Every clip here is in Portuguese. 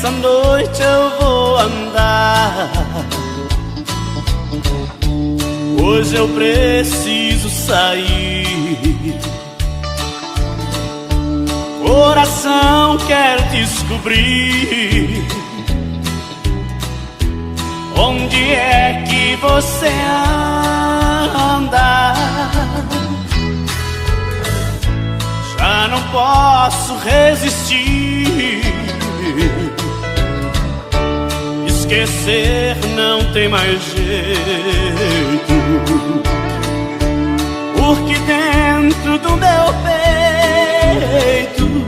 essa noite eu vou andar. Hoje eu preciso sair. Coração, quero descobrir onde é que você anda. Já não posso resistir. Esquecer não tem mais jeito, porque dentro do meu peito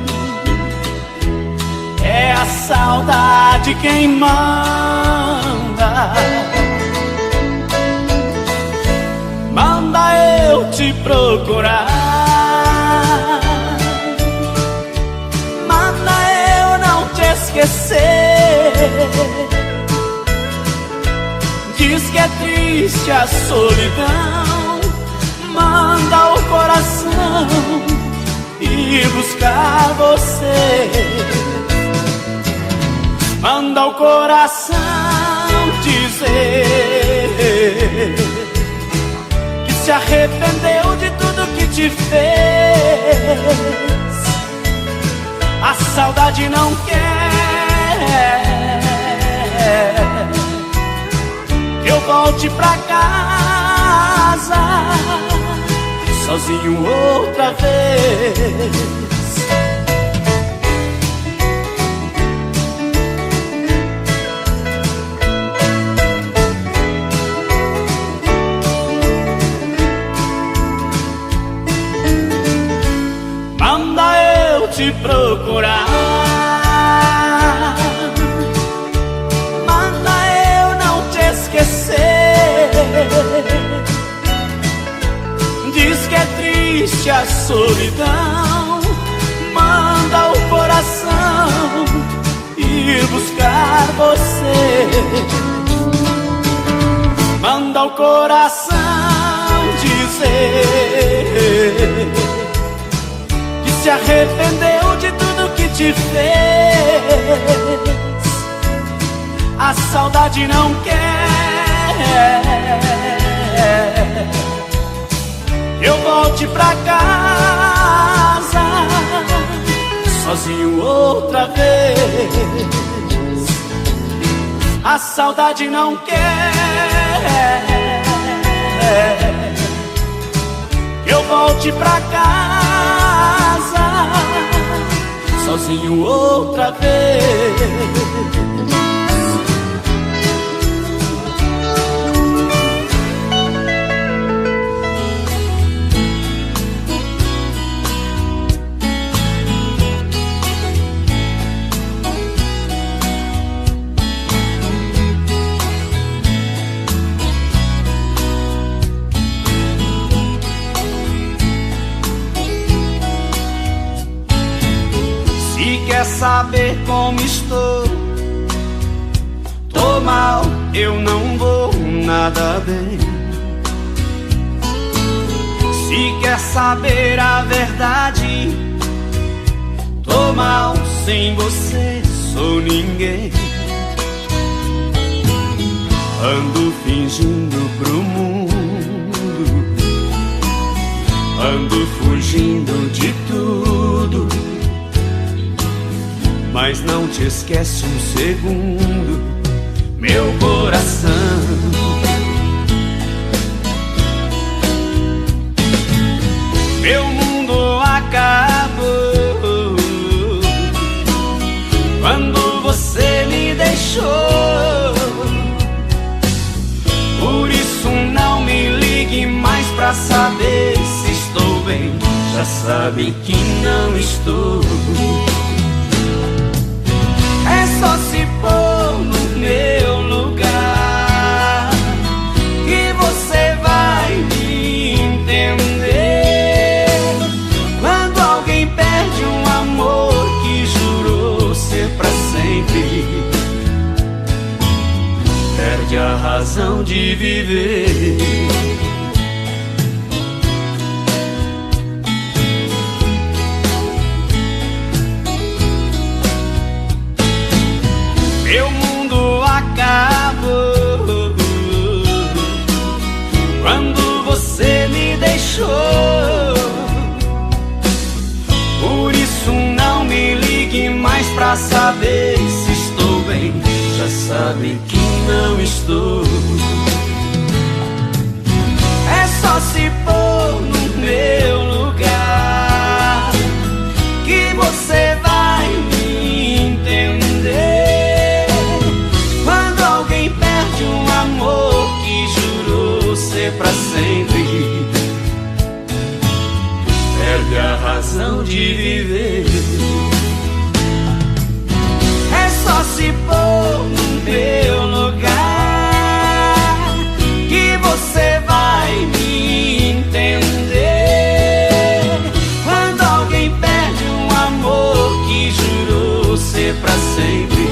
é a saudade quem manda. Manda eu te procurar, manda eu não te esquecer. Diz que é triste a solidão, manda o coração ir buscar você. Manda o coração dizer que se arrependeu de tudo que te fez. A saudade não quer que eu volte pra casa sozinho outra vez. Manda eu te procurar, manda eu não te esquecer. Diz que é triste a solidão, manda o coração ir buscar você. Manda o coração dizer que se arrependeu de tudo que te fez. A saudade não quer que eu volte pra casa sozinho outra vez. A saudade não quer que eu volte pra casa sozinho outra vez. Quer saber como estou? Tô mal, eu não vou nada bem. Se quer saber a verdade, tô mal, sem você sou ninguém. Ando fingindo pro mundo, ando fugindo de tudo, mas não te esquece um segundo, meu coração. Meu mundo acabou quando você me deixou. Por isso não me ligue mais pra saber se estou bem. Já sabe que não estou. É só se pôr no meu lugar que você vai me entender. Quando alguém perde um amor que jurou ser pra sempre, perde a razão de viver. meu mundo acabou quando você me deixou. Por isso não me ligue mais pra saber se estou bem. Já sabe que não estou. É só se pôr no meu lugar que você vai me entender. Quando alguém perde um amor que jurou ser pra sempre, perde a razão de viver. É só se pôr no meu lugar que você vai me entender. Quando alguém perde um amor que jurou ser pra sempre,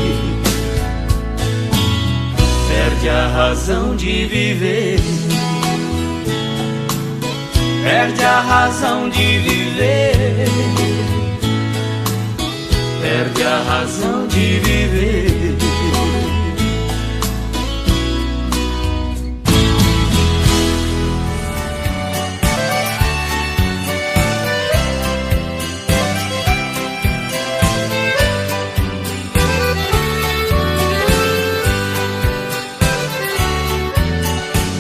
perde a razão de viver. Perde a razão de viver. Perde a razão de viver.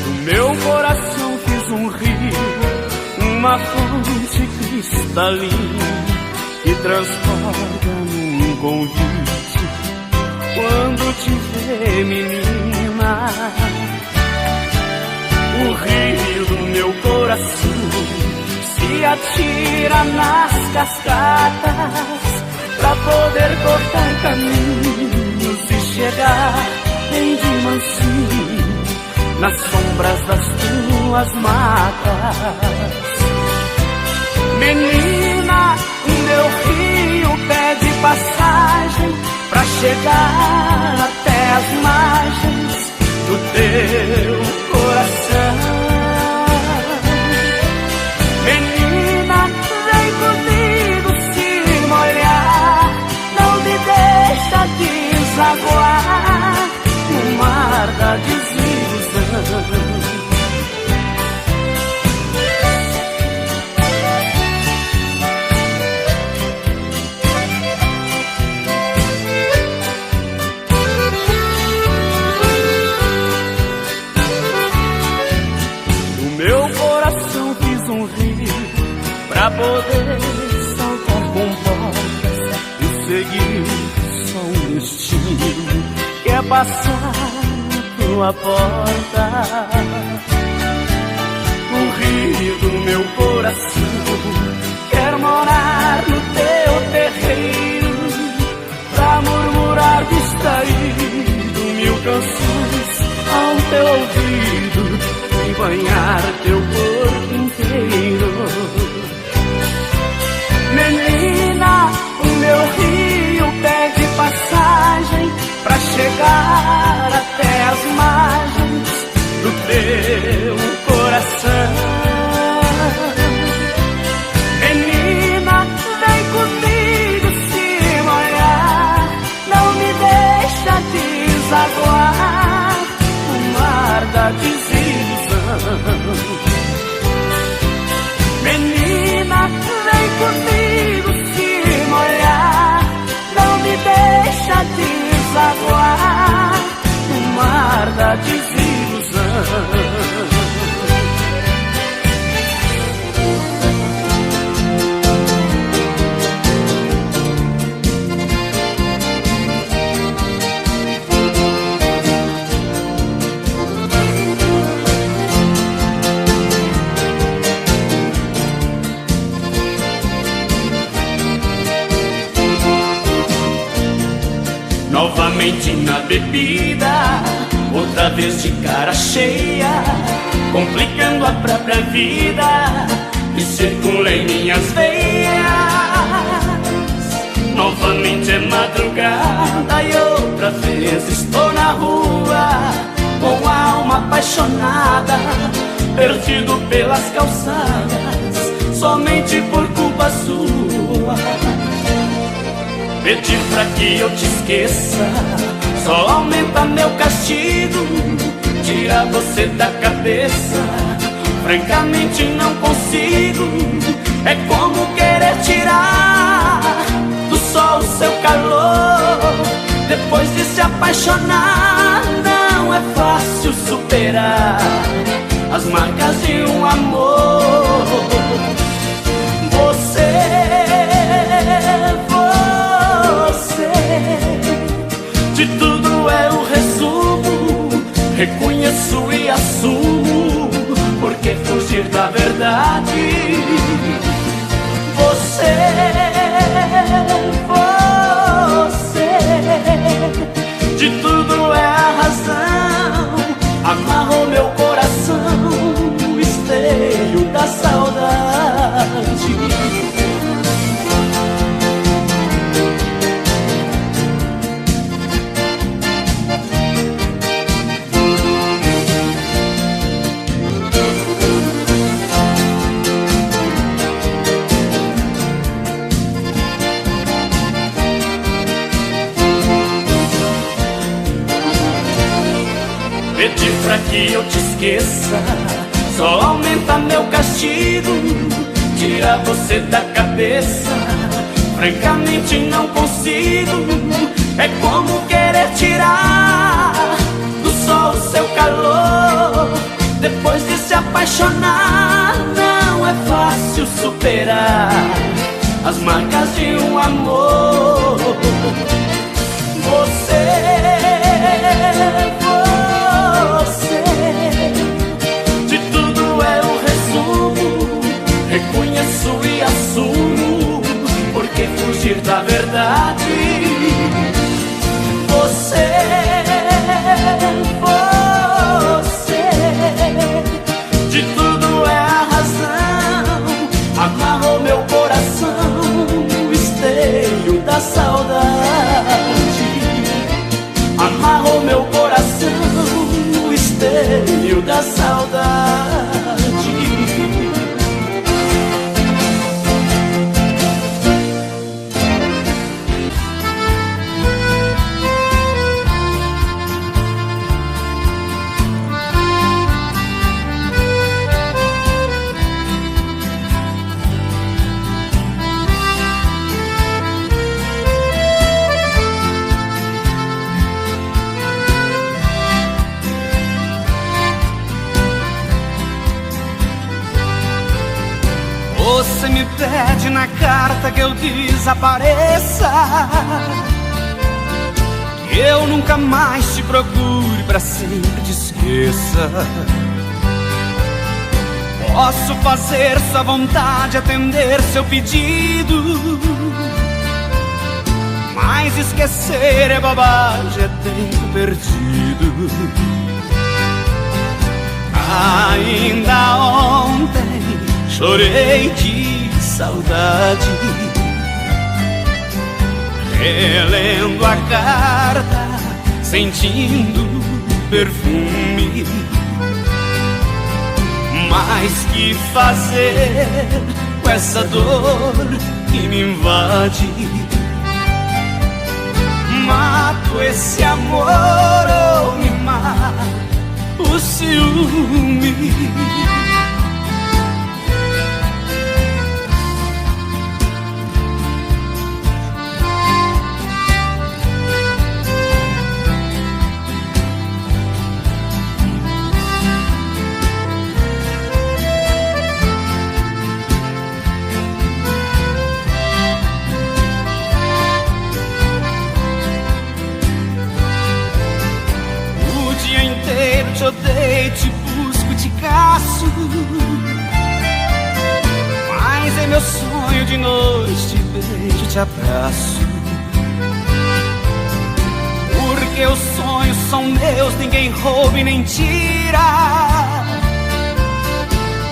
No meu coração fiz um rio, uma fonte cristalina que transborda num convite quando te vê, menina. O rio do meu coração se atira nas cascatas pra poder cortar caminhos e chegar bem de mansinho nas sombras das tuas matas. Menina, o meu rio pede passagem pra chegar até as margens do teu coração. Menina, vem comigo se molhar, não me deixa desaguar no mar da desilusão. Pra poder saltar com portas e seguir só um destino que é passar na tua porta. O rio do meu coração quer morar no teu terreiro pra murmurar distraído mil canções ao teu ouvido e banhar teu corpo inteiro. Menina, o meu rio pede passagem pra chegar até as margens do teu coração. Menina, vem comigo se molhar, não me deixa desaguar no mar da desilusão. Menina, vem comigo se molhar, não me deixa desaguar no mar da desilusão. Novamente na bebida, outra vez de cara cheia, complicando a própria vida, que circula em minhas veias. Novamente é madrugada e outra vez estou na rua, com a alma apaixonada, perdido pelas calçadas, somente por culpa sua. Pedir pra que eu te esqueça só aumenta meu castigo, tira você da cabeça. Francamente não consigo, é como querer tirar do sol o seu calor. Depois de se apaixonar, não é fácil superar as marcas de um amor. Você, de tudo é o resumo, reconheço e assumo. Por que fugir da verdade? Você, de tudo é a razão, amarrou meu coração, o esteio da saudade. Pedir pra que eu te esqueça só aumenta meu castigo, tira você da cabeça. Francamente não consigo, é como querer tirar do sol o seu calor. Depois de se apaixonar, não é fácil superar as marcas de um amor. Você, de tudo é o resumo, reconheço e assumo. Por que fugir da verdade? Você, de tudo é a razão, amarrou meu coração, o esteio da saudade. Amarrou meu coração, o esteio da saudade. Você me pede na carta que eu desapareça, que eu nunca mais te procure, pra sempre te esqueça. Posso fazer sua vontade, atender seu pedido, mas esquecer é bobagem, é tempo perdido. Ainda ontem chorei de saudade, relendo a carta, sentindo perfume. Mas que fazer com essa dor que me invade? Mato esse amor ou me mata o ciúme? Te odeio, te busco, te caço, mas é meu sonho de noite, te beijo, te abraço. Porque os sonhos são meus, ninguém rouba e nem tira.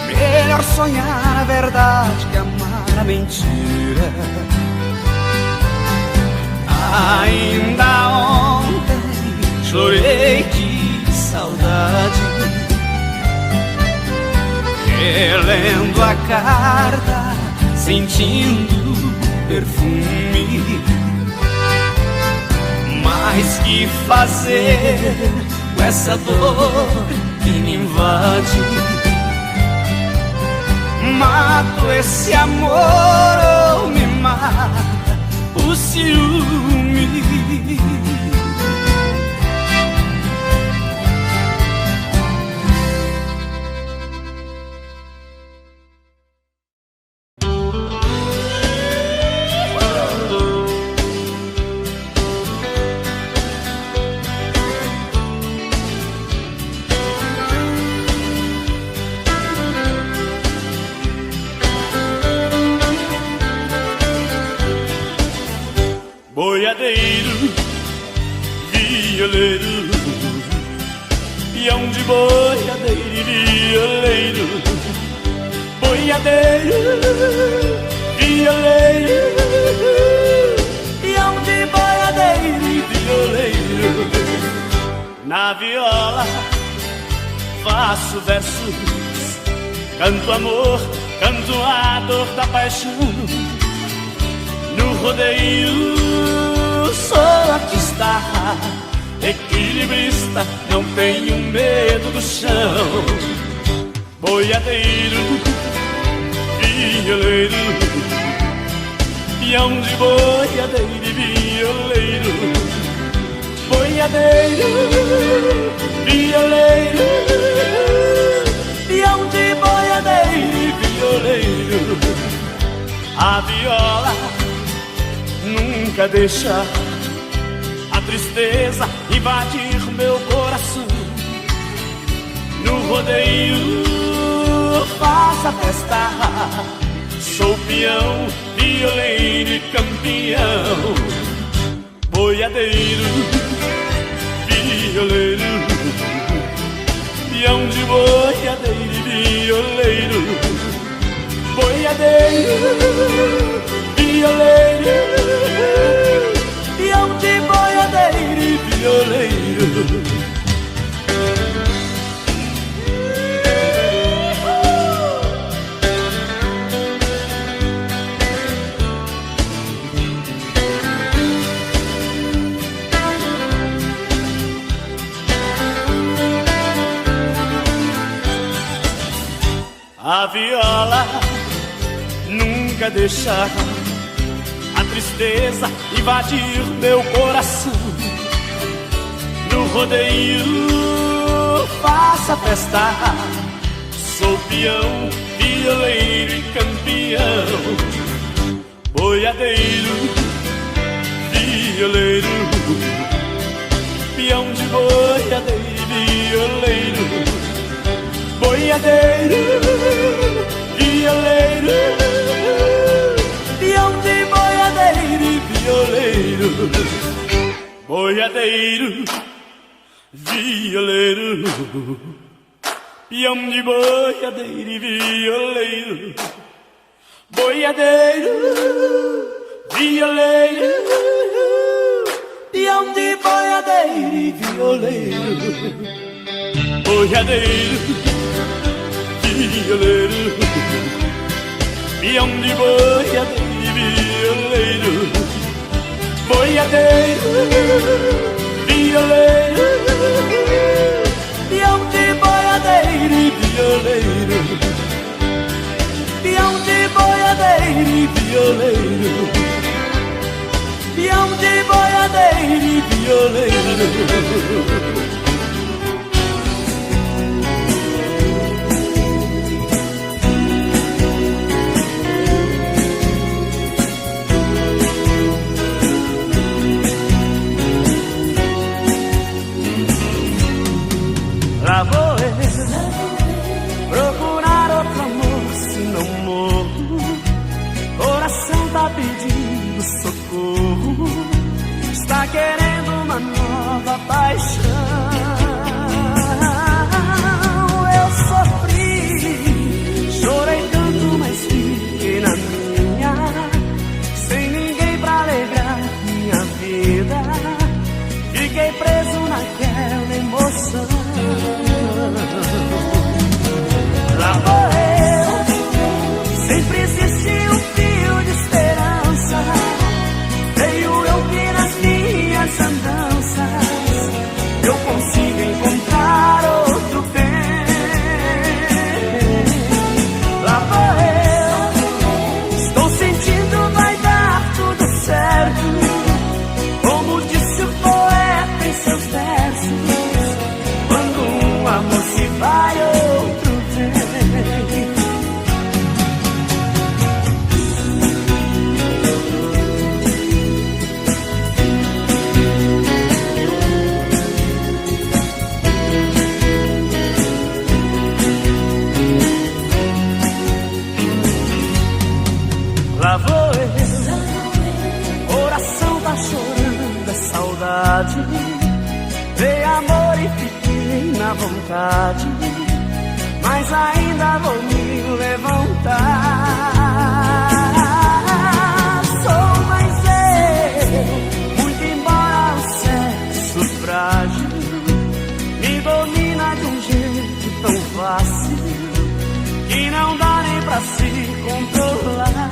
Melhor sonhar a verdade que amar a mentira. Ainda ontem chorei de saudade, relendo a carta, sentindo perfume. mais que fazer com essa dor que me invade. Mato esse amor ou me mata o ciúme. Boiadeiro, violeiro, peão de boiadeiro e violeiro. Boiadeiro, violeiro, peão de boiadeiro e violeiro. Na viola faço versos, canto amor, canto a dor da paixão. No rodeio sou artista, equilibrista, não tenho medo do chão. Boiadeiro, violeiro, peão de boiadeiro e violeiro. Boiadeiro, violeiro, peão de boiadeiro e violeiro. A viola nunca deixa a tristeza invadir meu coração. No rodeio faço a festa, sou peão, violeiro e campeão. Boiadeiro, violeiro, peão de boiadeiro e violeiro. Boiadeiro, violeiro, peão de boiadeiro e violeiro. A viola nunca deixa a tristeza invadir meu coração. No rodeio faço a festa, sou peão, violeiro e campeão. Boiadeiro, violeiro, peão de boiadeiro e violeiro. Boiadeiro, violeiro, peão de boiadeiro e violeiro. Boiadeiro, violeiro, peão de boiadeiro e violeiro. Boiadeiro, violeiro, peão de boiadeiro e violeiro. Boiadeiro, violeiro, peão de boiadeiro e violeiro. Boiadeiro, violeiro, peão de boiadeiro e violeiro. Peão de boiadeiro e violeiro. Peão de boiadeiro e violeiro. Lá vou eu procurar outro amor, se não morro. Coração tá pedindo socorro, está querendo uma nova paixão. Eu sofri, chorei tanto, mas fiquei na minha, sem ninguém pra alegrar minha vida. Fiquei preso naquela emoção. Lá vou eu, sempre existiu um fio de esperança. Veio eu que nas minhas andanças minha vontade, mas ainda vou me levantar. Sou mais eu, muito embora o sexo frágil me domina de um jeito tão fácil que não dá nem pra se controlar.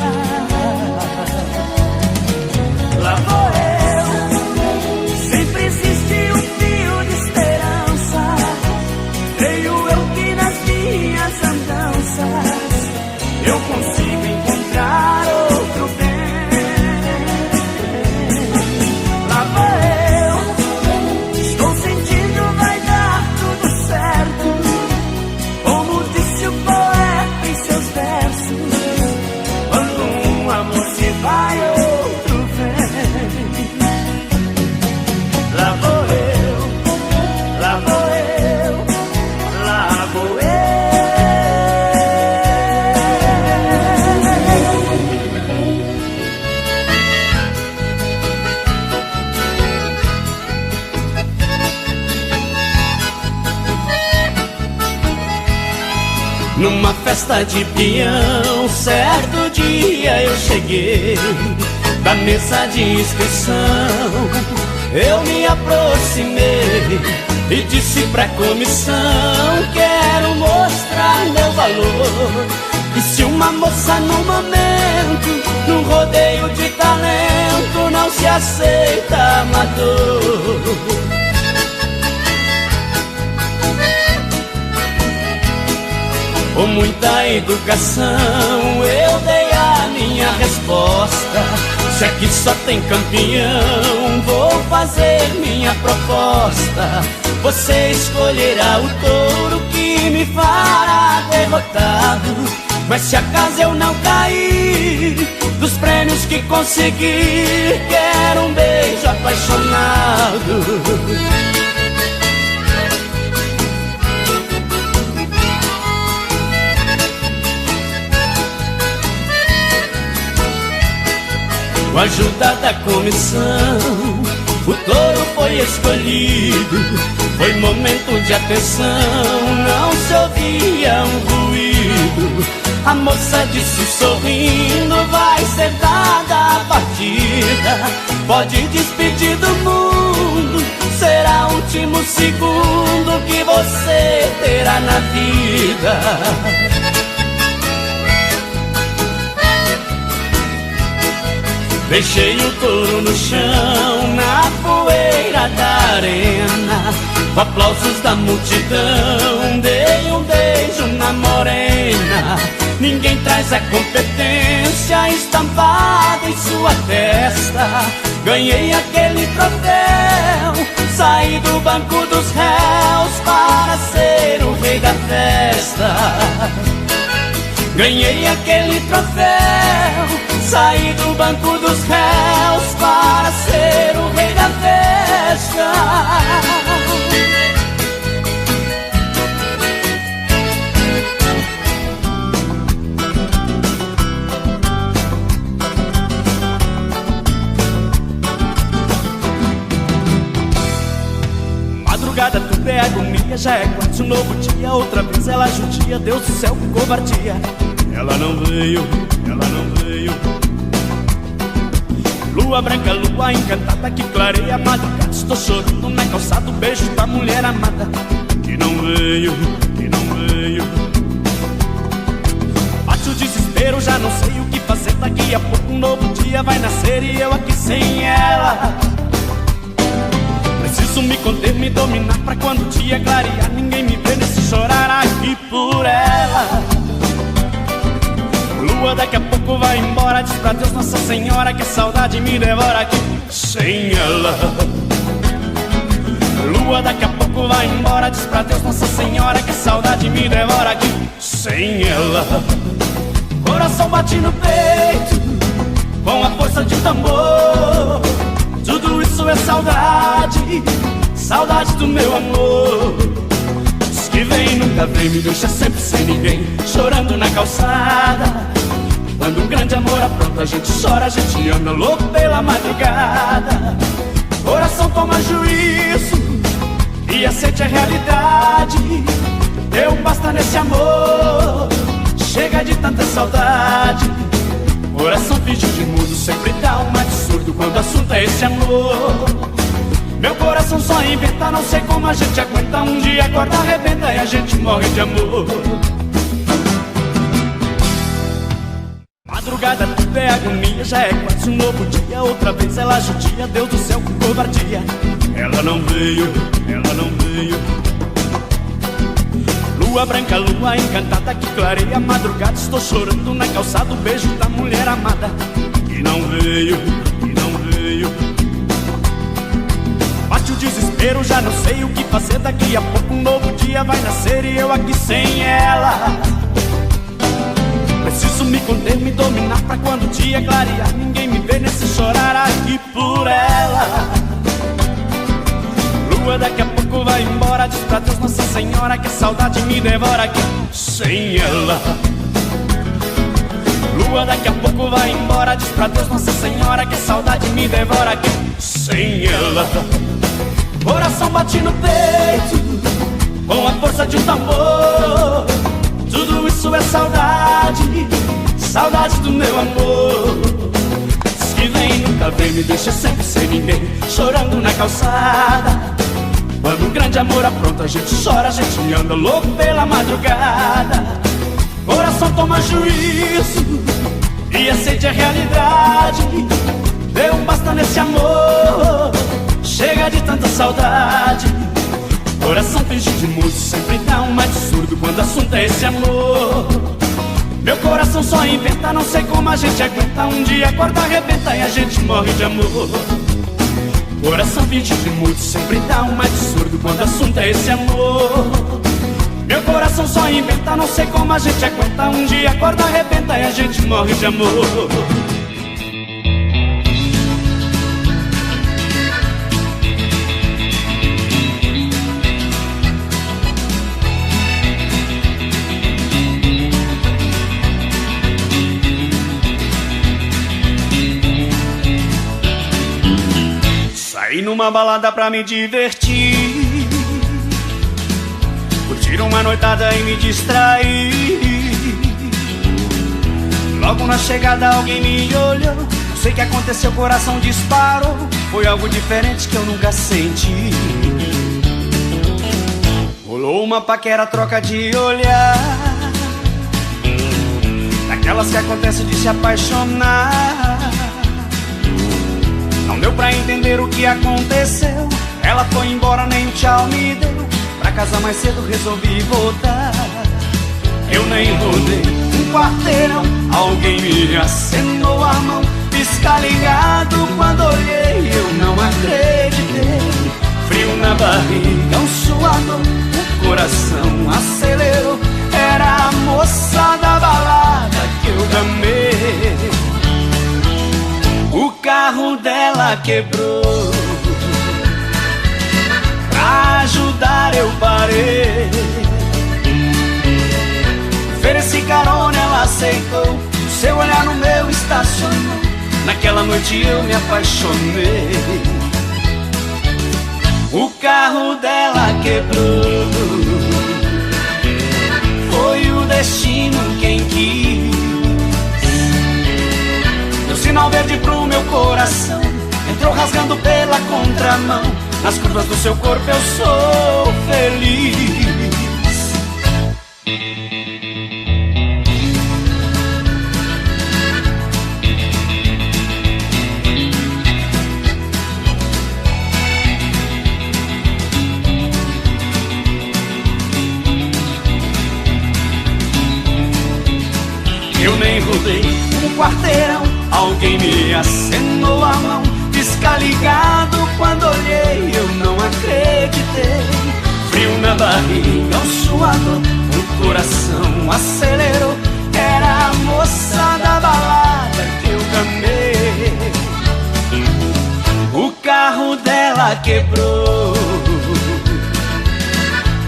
Lá vou eu, sempre existe um fio de esperança. Creio eu que nas minhas andanças eu consigo encontrar outro bem. Lá vou eu, estou sentindo vai dar tudo certo, como disse o poeta em seus versos. Quando um amor se vai, outro vem. Lá vou eu, lá vou eu, lá vou eu. Numa festa de peão, certo dia eu cheguei da mesa de inscrição. Eu me aproximei e disse pra comissão: quero mostrar meu valor. E se uma moça no momento, num rodeio de talento, não se aceita amador? Com muita educação eu dei a minha resposta: se aqui só tem campeão, vou fazer minha proposta. Você escolherá o touro que me fará derrotado. Mas se acaso eu não cair, dos prêmios que consegui, quero um beijo apaixonado. Com a ajuda da comissão, o touro foi escolhido. Foi momento de atenção, não se ouvia um ruído. A moça disse sorrindo: vai ser dada a partida. Pode despedir do mundo, será o último segundo que você terá na vida. Deixei o touro no chão, na poeira da arena. Com aplausos da multidão, dei um beijo na morena. Ninguém traz a competência estampada em sua testa. Ganhei aquele troféu, saí do banco dos réus para ser o rei da festa. Ganhei aquele troféu, saí do banco dos réus para ser o rei da festa. Madrugada tudo é agonia, já é quase um novo dia. Outra vez ela judia, Deus do céu, que covardia. Ela não veio, ela não veio. Lua branca, lua encantada que clareia a madrugada. Estou chorando na calçada, o beijo da mulher amada que não veio, que não veio. Bate o desespero, já não sei o que fazer. Daqui a pouco um novo dia vai nascer e eu aqui sem ela. Preciso me conter, me dominar pra quando o dia clarear ninguém me vê nesse chorar aqui por ela. Lua daqui a pouco vai embora, diz pra Deus Nossa Senhora que a saudade me devora aqui sem ela. Lua daqui a pouco vai embora, diz pra Deus Nossa Senhora que a saudade me devora aqui sem ela. Coração bate no peito com a força de um tambor. Tudo isso é saudade, saudade do meu amor. Diz que vem, nunca vem, me deixa sempre sem ninguém, chorando na calçada. Quando um grande amor apronta, a gente chora, a gente anda louco pela madrugada. Coração toma juízo e a sede é realidade. Deu basta nesse amor, chega de tanta saudade. Coração fingiu de mudo, sempre dá um absurdo quando o assunto é esse amor. Meu coração só inventa, não sei como a gente aguenta. Um dia a corda arrebenta e a gente morre de amor. Madrugada tudo é agonia, já é quase um novo dia. Outra vez ela judia, Deus do céu, com covardia. Ela não veio, ela não veio. Lua branca, lua encantada que clareia a madrugada. Estou chorando na calçada, o beijo da mulher amada. E não veio, e não veio. Bate o desespero, já não sei o que fazer. Daqui a pouco um novo dia vai nascer e eu aqui sem ela. Preciso me conter, me dominar pra quando o dia clarear ninguém me vê nesse chorar aqui por ela. Lua daqui a pouco vai embora, diz pra Deus Nossa Senhora que a saudade me devora aqui sem ela. Lua daqui a pouco vai embora, diz pra Deus Nossa Senhora que a saudade me devora aqui sem ela. Coração bate no peito com a força de um tambor. Tudo isso é saudade, saudade do meu amor. Diz que vem, nunca vem, me deixa sempre sem ninguém, chorando na calçada. Quando um grande amor apronta, a gente chora, a gente anda louco pela madrugada. Coração toma juízo e a sede é realidade. Deu basta nesse amor, chega de tanta saudade. Coração finge de mudo, sempre dá um absurdo quando o assunto é esse amor. Meu coração só inventa, não sei como a gente aguenta. Um dia a corda arrebenta e a gente morre de amor. Coração finge de mudo, sempre dá um absurdo quando o assunto é esse amor. Meu coração só inventa, não sei como a gente aguenta. Um dia a corda arrebenta e a gente morre de amor. Saí numa balada pra me divertir, curtir uma noitada e me distrair. Logo na chegada alguém me olhou, não sei o que aconteceu, o coração disparou. Foi algo diferente que eu nunca senti. Rolou uma paquera, troca de olhar, daquelas que acontece de se apaixonar. Não deu pra entender o que aconteceu, ela foi embora, nem um tchau me deu. Pra casa mais cedo resolvi voltar. Eu nem rodei um quarteirão, alguém me acenou a mão. Pisca ligado, quando olhei eu não acreditei. Frio na barriga, um suador, o coração acelerou. Era a moça da balada que eu amei. O carro dela quebrou, pra ajudar eu parei. Ofereci carona, ela aceitou. Seu olhar no meu estacionou. Naquela noite eu me apaixonei. O carro dela quebrou, foi o destino quem quis. Deu sinal verde pro meu coração, entrou rasgando pela contramão. Nas curvas do seu corpo eu sou feliz. Eu nem rodei um quarteirão, alguém me acenou a mão. Pisca ligado, quando olhei eu não acreditei. Frio na barriga, um suador, o coração acelerou. Era a moça da balada que eu amei. O carro dela quebrou,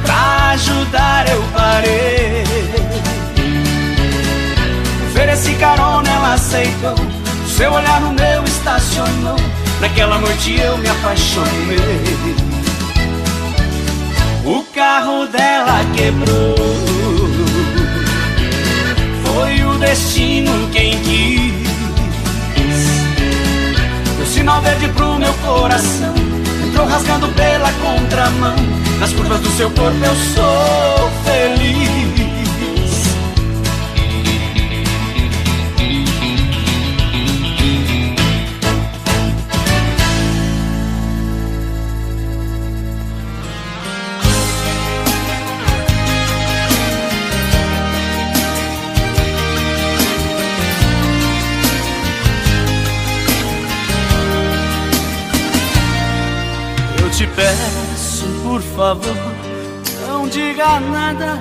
pra ajudar eu parei. Ofereci carona, ela aceitou. Seu olhar no meu estacionou. Naquela noite eu me apaixonei. o carro dela quebrou. Foi o destino quem quis. O sinal verde pro meu coração entrou rasgando pela contramão. Nas curvas do seu corpo eu sou feliz. Te peço, por favor, não diga nada.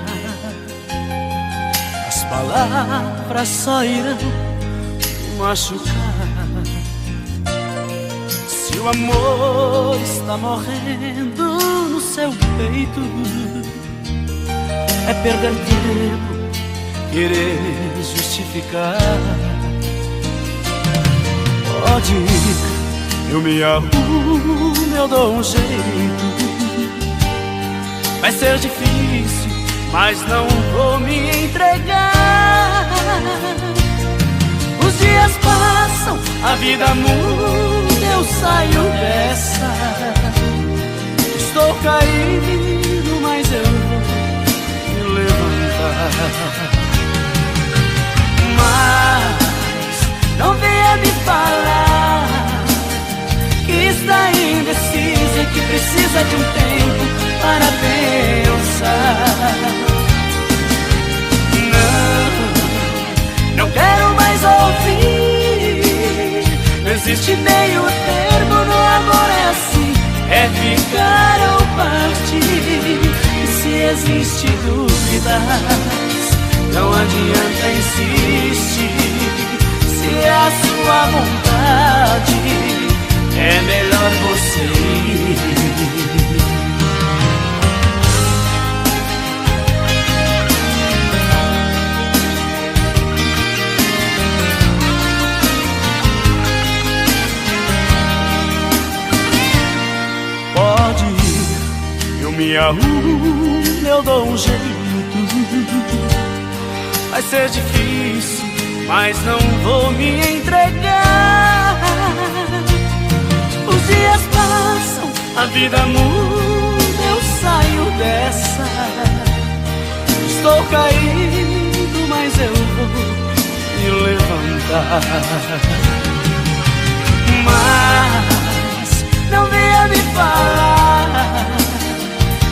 As palavras só irão machucar. Se o amor está morrendo no seu peito, é perder tempo querer justificar. Pode ir, eu me arrumo, eu dou um jeito. Vai ser difícil, mas não vou me entregar. Os dias passam, a vida muda, eu saio dessa. Estou caído, mas eu vou me levantar. Mas não venha me falar que está indecisa e que precisa de um tempo para pensar. Não quero mais ouvir. Não existe meio termo, no amor é assim, é ficar ou partir. E se existe dúvidas, não adianta insistir. Se é a sua vontade, é melhor você ir. Pode ir, eu me arrumo, eu dou um jeito. Vai ser difícil, mas não vou me entregar. Os dias passam, a vida muda, eu saio dessa. Estou caído, mas eu vou me levantar. Mas não venha me falar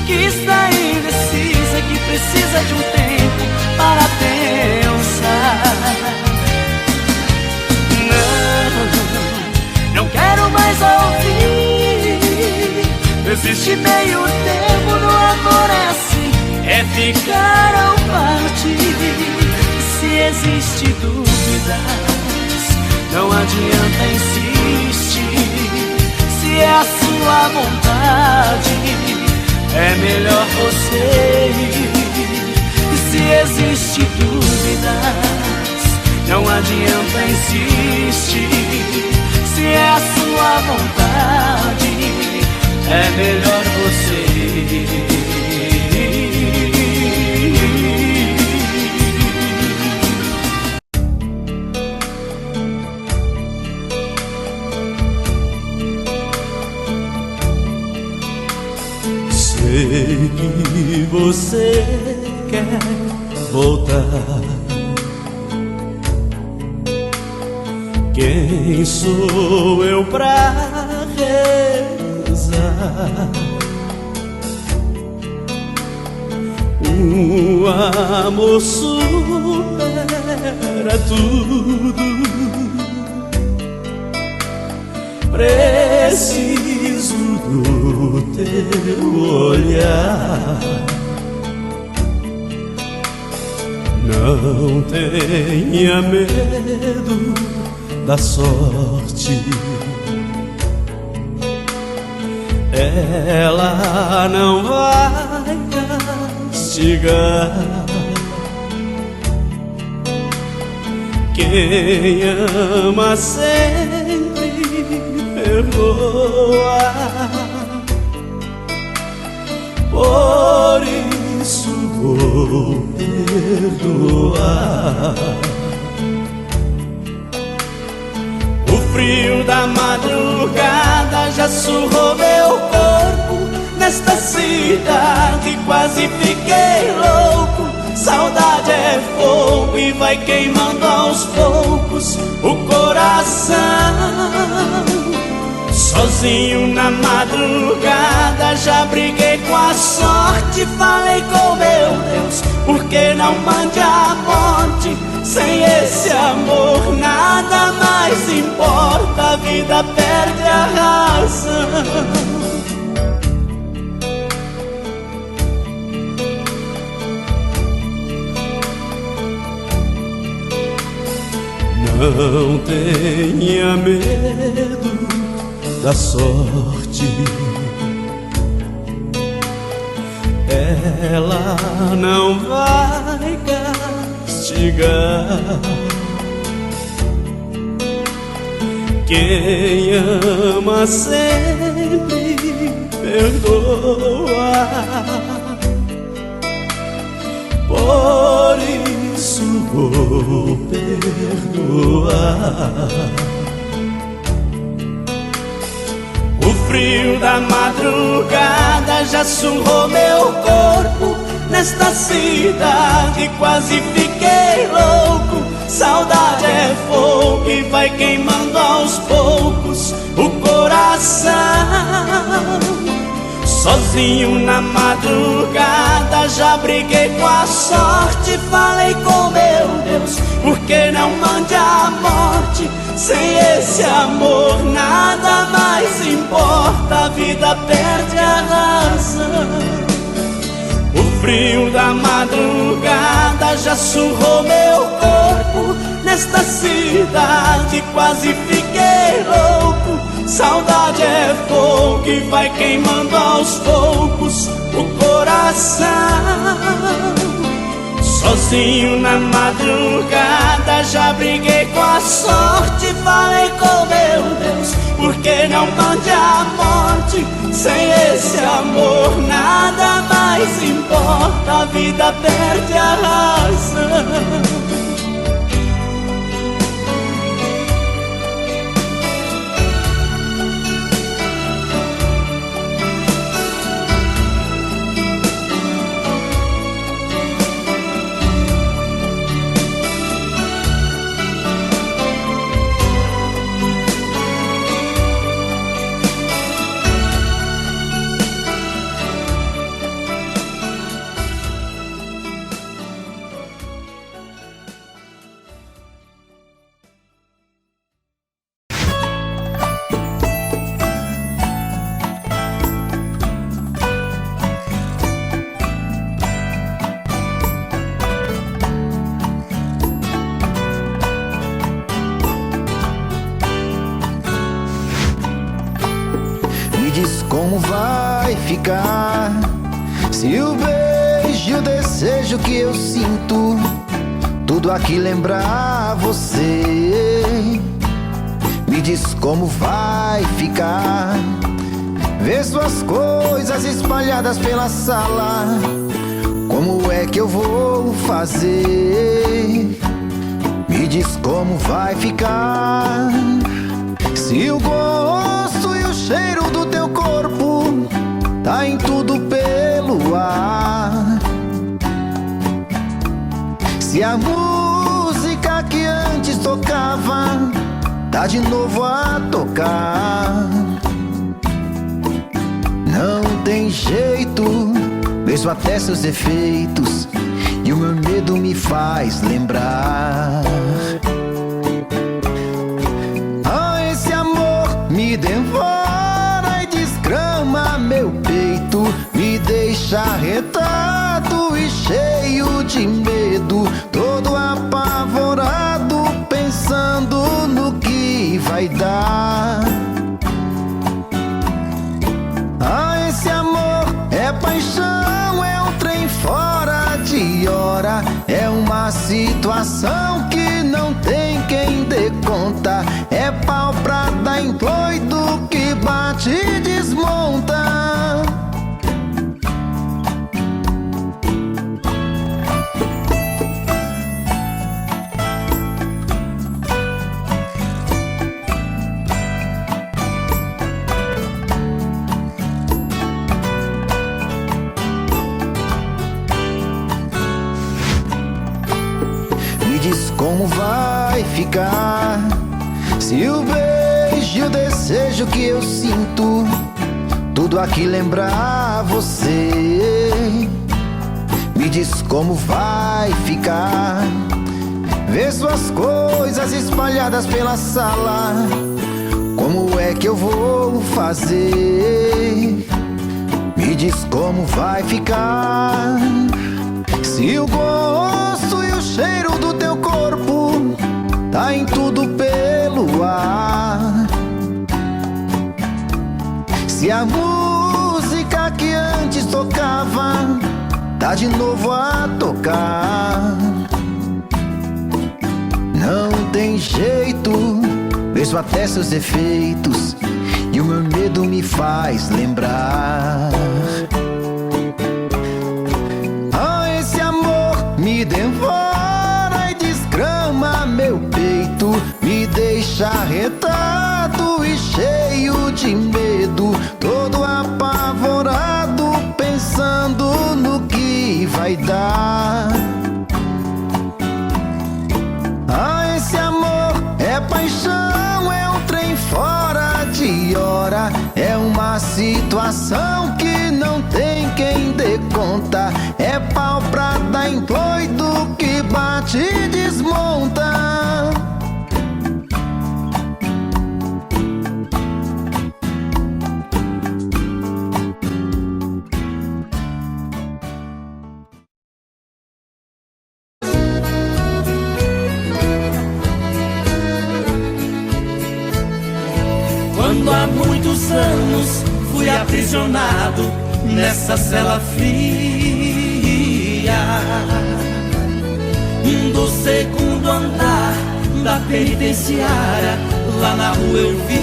que está indecisa, que precisa de um tempo para pensar. Não quero mais ouvir. Existe meio termo, no amor é assim, é ficar ou partir. Se existe dúvidas, não adianta insistir. Se é a sua vontade, é melhor você ir. Se existe dúvidas, não adianta insistir. Se é a sua vontade, é melhor você ir. Sei que você quer voltar. Quem sou eu pra rezar? O amor supera tudo. Preciso do teu olhar. Não tenha medo da sorte, ela não vai castigar. Quem ama sempre perdoa. isso vou perdoar. O frio da madrugada já surrou meu corpo. Nesta cidade quase fiquei louco. Saudade é fogo e vai queimando aos poucos o coração. Sozinho na madrugada já briguei com a sorte. Falei com meu Deus, por que não mande a morte? Sem esse amor nada mais importa, a vida perde a razão. Não tenha medo da sorte, ela não vai castigar. Quem ama sempre perdoa. Por isso vou perdoar. O frio da madrugada já surrou meu corpo. Nesta cidade quase fiquei louco. Saudade é fogo e vai queimando aos poucos o coração. Sozinho na madrugada já briguei com a sorte. Falei com meu Deus, por que não mande a morte? Sem esse amor nada mais importa, a vida perde a razão. O frio da madrugada já surrou meu corpo. Nesta cidade quase fiquei louco. Saudade é fogo que vai queimando aos poucos o coração. Sozinho na madrugada já briguei com a sorte. Falei com meu Deus, por que não mande a morte? Sem esse amor nada mais importa, a vida perde a razão. Como vai ficar se o beijo e o desejo que eu sinto tudo aqui lembrar você? Me diz como vai ficar ver suas coisas espalhadas pela sala. Como é que eu vou fazer? Me diz como vai ficar se o gosto e o cheiro do teu corpo tá em tudo pelo ar. Se a música que antes tocava tá de novo a tocar. Não tem jeito, vejo até seus efeitos e o meu medo me faz lembrar. Esse amor me devora e desgrama meu peito, me deixa arretado e cheio de medo, todo apavorado, pensando no que vai dar. Esse amor é paixão, é um trem fora de hora, é uma situação que não tem quem dê conta, é pau pra dar em doido que bate e desmonta. como vai ficar se o beijo e o desejo que eu sinto tudo aqui lembrar você? Me diz como vai ficar ver suas coisas espalhadas pela sala. Como é que eu vou fazer? Me diz como vai ficar se o gosto e o cheiro do teu corpo tá em tudo pelo ar. Se a música que antes tocava tá de novo a tocar. Não tem jeito, vejo até seus defeitos e o meu medo me faz lembrar. Ah, esse amor me devora e desgrama meu peito, me deixa arretado e cheio de medo, todo apavorado, pensando no que vai dar. Ah, esse amor é paixão, é um trem fora de hora, é uma situação que não tem quem dê conta, é pau pra dar em doido que bate e desmonta. Quando há muitos anos fui aprisionado nessa cela fria do segundo andar da penitenciária, lá na rua eu via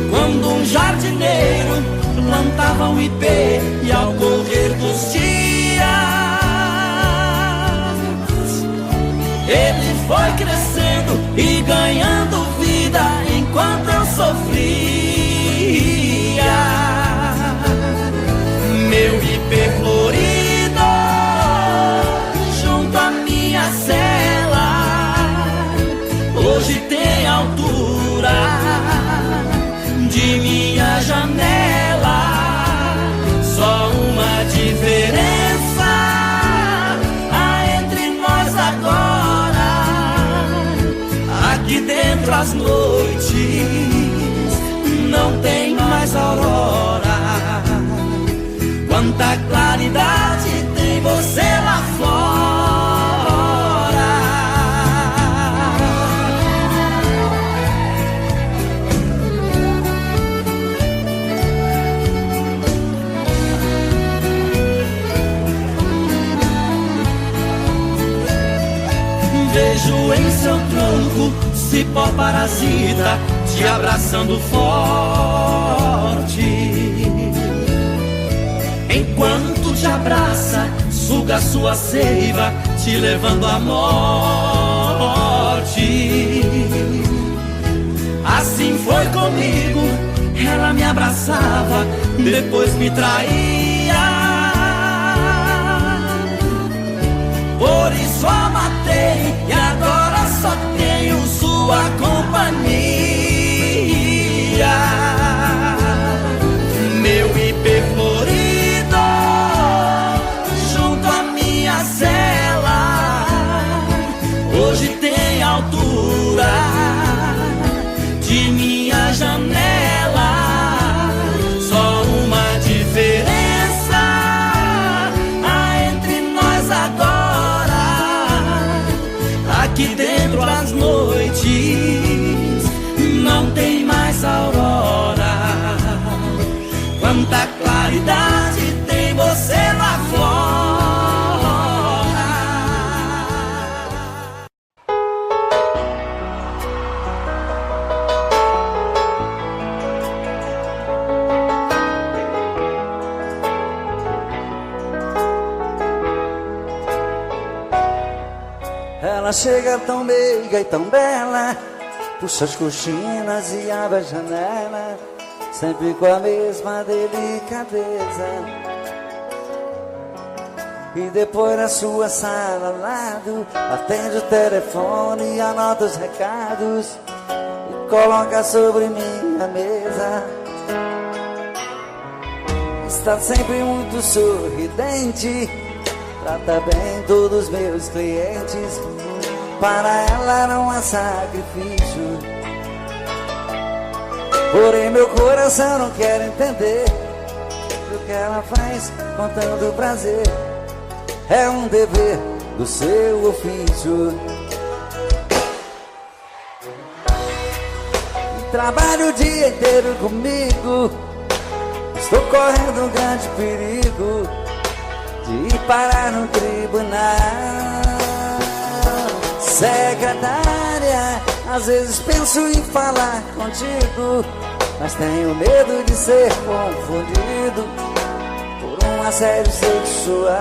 quando um jardineiro plantava um ipê e ao correr dos dias ele foi crescendo e ganhando vida enquanto eu sofria. Meu ipê florido junto à minha cela hoje tem altura de minha janela. Só uma diferença há entre nós agora: aqui dentro as noites não tem mais aurora. Quanta claridade tem você lá fora. Vejo em seu tronco cipó parasita te abraçando forte. Enquanto te abraça, suga sua seiva, te levando à morte. Assim foi comigo, ela me abraçava, depois me traía. Por isso a matei e agora só tenho sua companhia. Meu ipê florido junto à minha cela hoje tem altura de minha janela. Só uma diferença há entre nós agora: aqui dentro as noites não tem mais aurora. Quanta claridade tem você lá fora. Ela chega tão meiga e tão bela, puxa as cortinas e abre a janela, sempre com a mesma delicadeza. E depois na sua sala ao lado, atende o telefone e anota os recados e coloca sobre minha mesa. Está sempre muito sorridente, trata bem todos os meus clientes. Para ela não há sacrifício, porém meu coração não quer entender o que ela faz com tanto prazer. É um dever do seu ofício. Trabalho o dia inteiro comigo, estou correndo um grande perigo de parar no tribunal. Secretária, às vezes penso em falar contigo, mas tenho medo de ser confundido por um assédio sexual.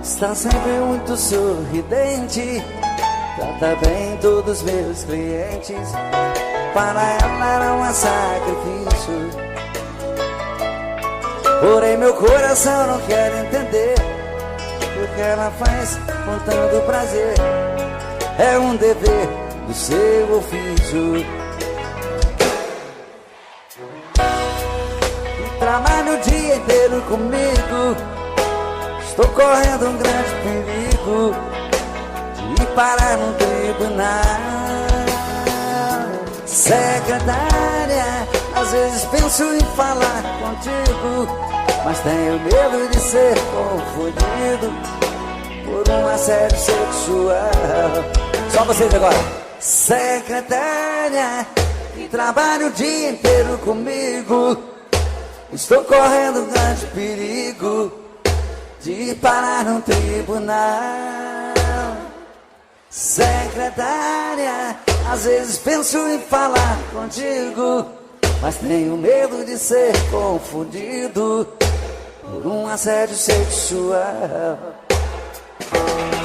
Está sempre muito sorridente, trata bem todos os meus clientes. Para ela não há sacrifício, porém meu coração não quer entender o que ela faz com tanto prazer. É um dever do seu ofício. E trabalha o dia inteiro comigo, estou correndo um grande perigo de parar no tribunal. Secretária, às vezes penso em falar contigo, mas tenho medo de ser confundido por um assédio sexual. Só vocês agora. Secretária, que trabalha o dia inteiro comigo, estou correndo um grande perigo de parar no tribunal. Secretária, às vezes penso em falar contigo, mas tenho medo de ser confundido por um assédio sexual.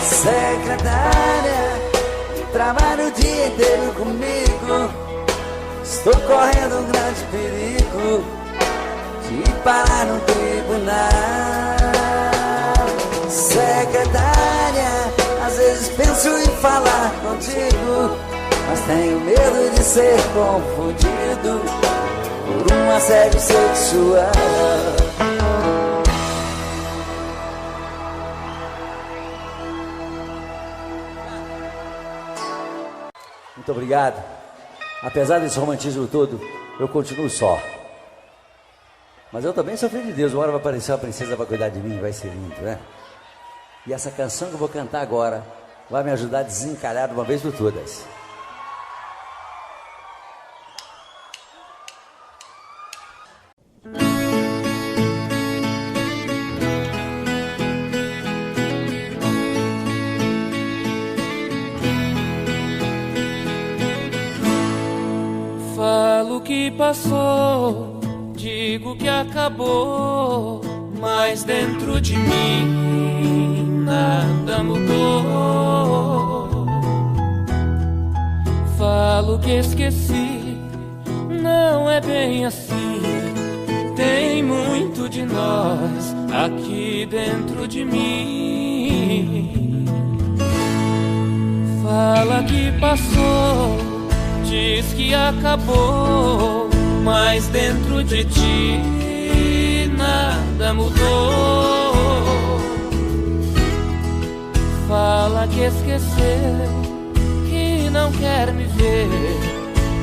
Secretária, trabalha o dia inteiro comigo, estou correndo um grande perigo de parar no tribunal. Secretária, às vezes penso em falar contigo, mas tenho medo de ser confundido por um assédio sexual. Muito obrigado. Apesar desse romantismo todo, eu continuo só. Mas eu também sou filho de Deus. Uma hora vai aparecer uma princesa para cuidar de mim, vai ser lindo, né? E essa canção que eu vou cantar agora vai me ajudar a desencalhar de uma vez por todas. Falo que passou, digo que acabou, mas dentro de mim nada mudou. Falo que esqueci, não é bem assim. Tem muito de nós aqui dentro de mim. Fala que passou, diz que acabou, mas dentro de ti nada mudou. Fala que esqueceu, que não quer me ver.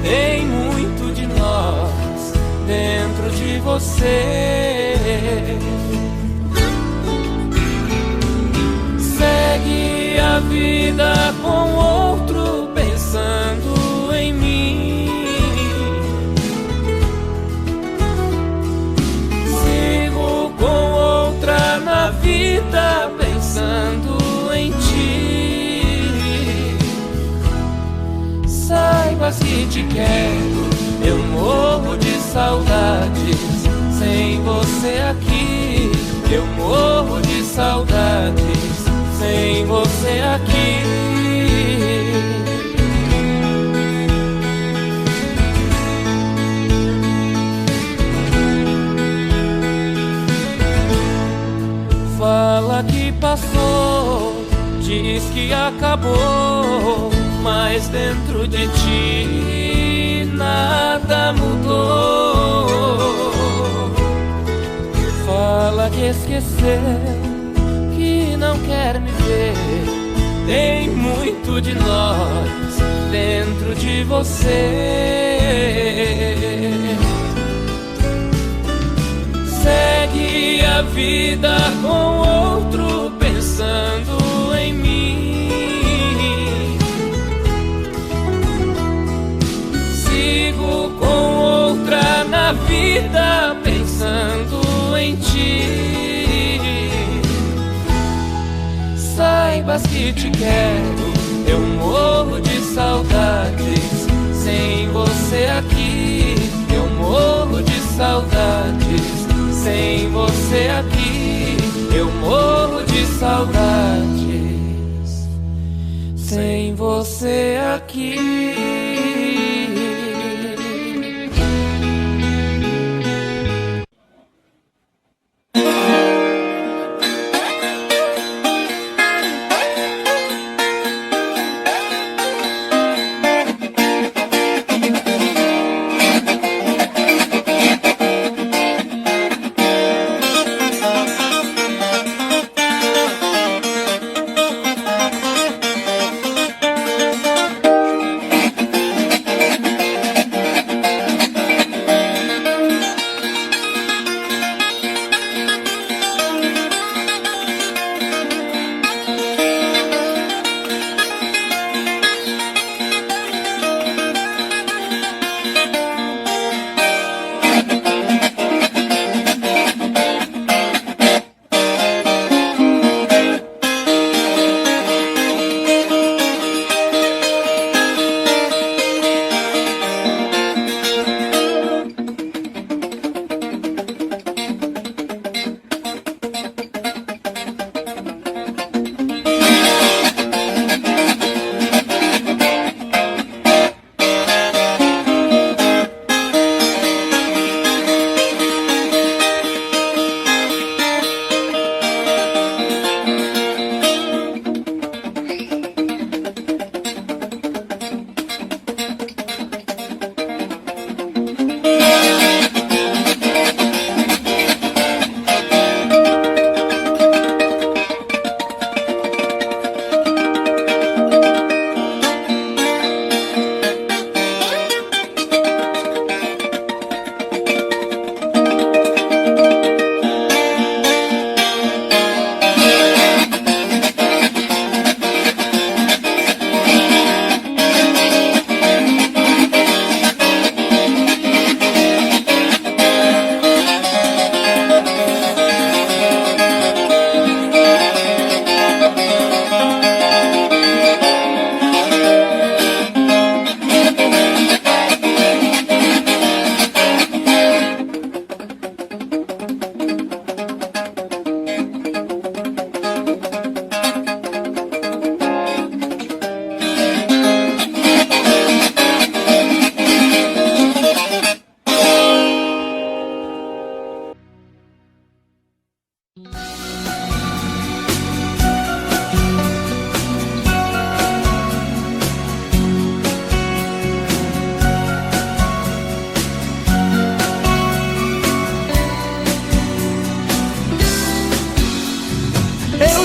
Tem muito de nós dentro de você. Segue a vida com outro pensando em mim. Sigo com outra na vida pensando em ti. Saibas que te quero, eu morro de saudades. Sem você aqui, eu morro de saudades. saudades sem você aqui. Fala que passou, diz que acabou, mas dentro de ti nada mudou. Fala que esqueceu, que não quer me ver. Tem muito de nós dentro de você. Segue a vida com outro pensando em mim. Sigo com outra na vida pensando em ti. Saibas que te quero, eu morro de saudades sem você aqui. Eu morro de saudades sem você aqui. Eu morro de saudades sem você aqui.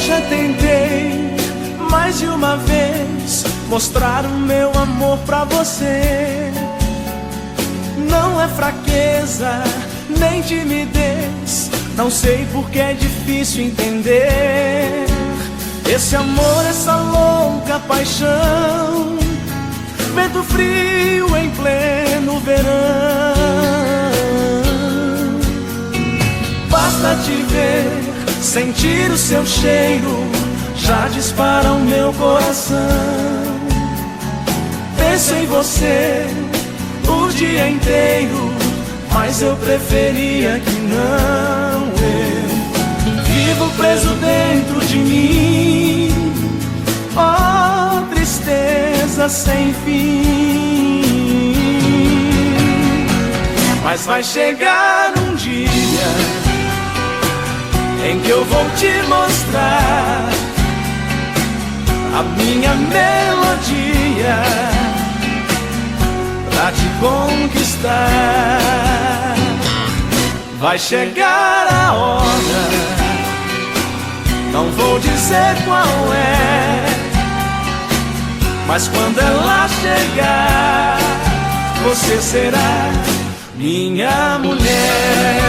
já tentei mais de uma vez mostrar o meu amor pra você. Não é fraqueza, nem timidez, não sei porque é difícil entender esse amor, essa louca paixão, vento frio em pleno verão. Basta te ver, sentir o seu cheiro, já dispara o meu coração. Penso em você o dia inteiro, mas eu preferia que não. Eu vivo levo preso dentro de mim, ó tristeza sem fim. Mas vai chegar um dia em que eu vou te mostrar a minha melodia pra te conquistar. Vai chegar a hora, não vou dizer qual é, mas quando ela chegar, você será minha mulher.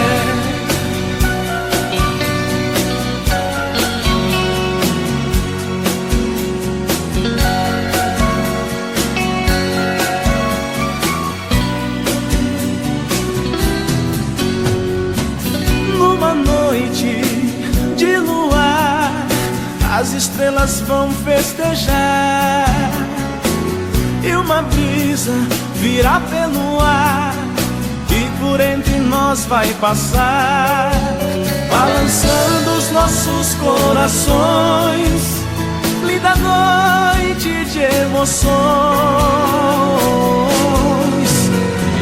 Numa noite de luar, as estrelas vão festejar e uma brisa virá pelo ar e por entre nós vai passar, balançando os nossos corações. Linda noite de emoções,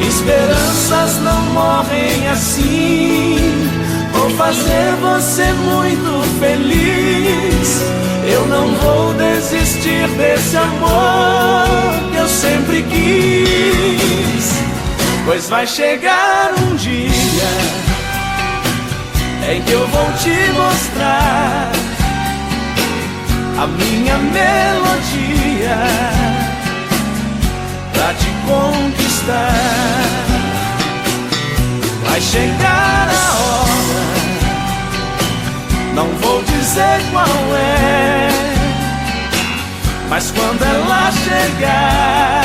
esperanças não morrem assim. Vou fazer você muito feliz. Eu não vou desistir desse amor que eu sempre quis. Pois vai chegar um dia em que eu vou te mostrar a minha melodia pra te conquistar. Vai chegar a hora, não vou dizer qual é, mas quando ela chegar,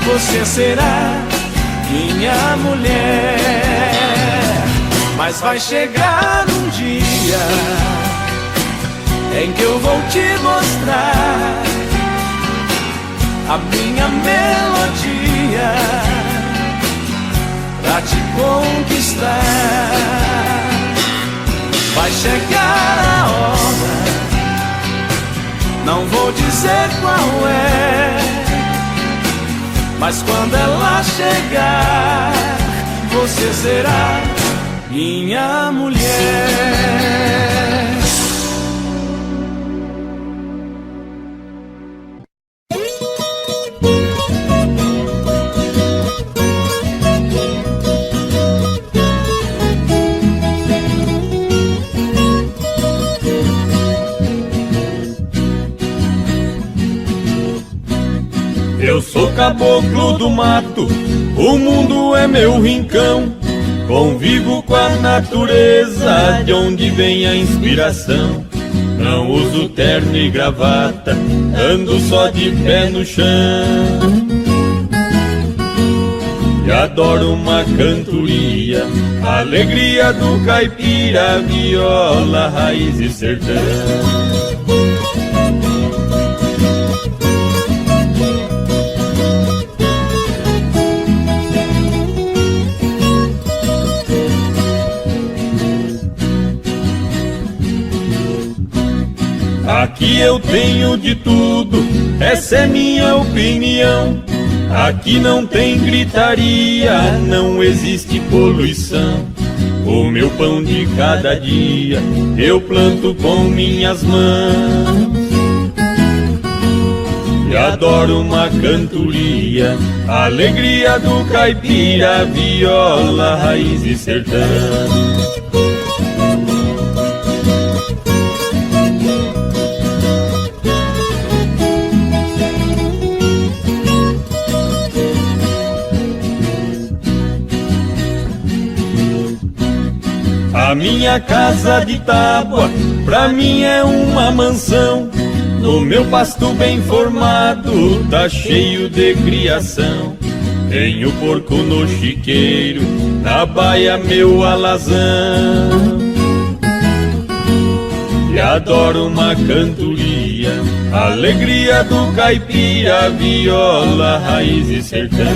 você será minha mulher. Mas vai chegar um dia em que eu vou te mostrar a minha melodia pra te conquistar. Vai chegar a hora, não vou dizer qual é, mas quando ela chegar, você será minha mulher. Eu sou caboclo do mato, o mundo é meu rincão. Convivo com a natureza, de onde vem a inspiração. Não uso terno e gravata, ando só de pé no chão. E adoro uma cantoria, a alegria do caipira, viola, raiz e sertão. Aqui eu tenho de tudo, essa é minha opinião. Aqui não tem gritaria, não existe poluição. O meu pão de cada dia eu planto com minhas mãos. E adoro uma cantoria, a alegria do caipira, viola, raiz e sertão. A minha casa de tábua, pra mim é uma mansão. No meu pasto bem formado, tá cheio de criação. Tenho porco no chiqueiro, na baia meu alazão. E adoro uma cantoria, a alegria do caipira, viola, raiz e sertão.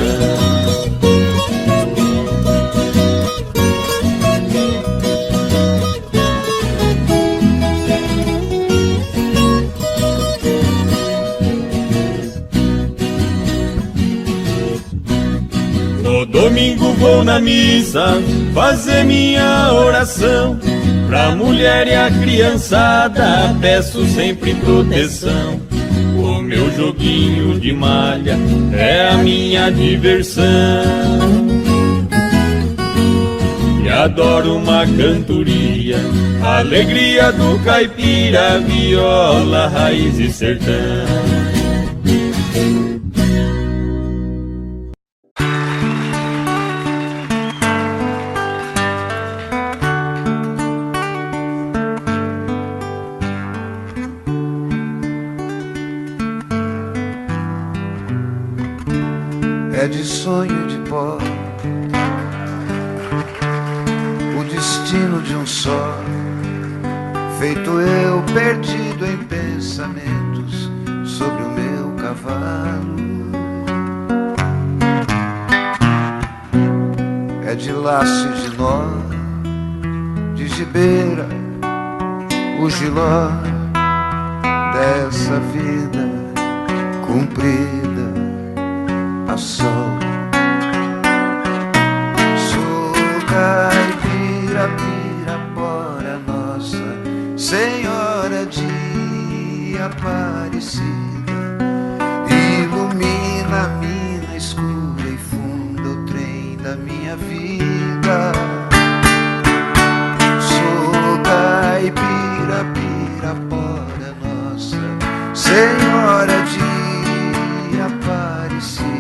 vou na missa fazer minha oração. Pra mulher e a criançada peço sempre proteção. O meu joguinho de malha é a minha diversão. E adoro uma cantoria, a alegria do caipira, viola, raiz e sertão. É de sonho de pó o destino de um só, feito eu perdido em pensamentos sobre o meu cavalo. É de laço e de nó, de gibeira, o giló dessa vida cumprida a sol. Sou caipira, pirapora nossa Senhora de Aparecida, ilumina a mina escura e funda o trem da minha vida. Sou caipira, pirapora nossa Senhora de Aparecida,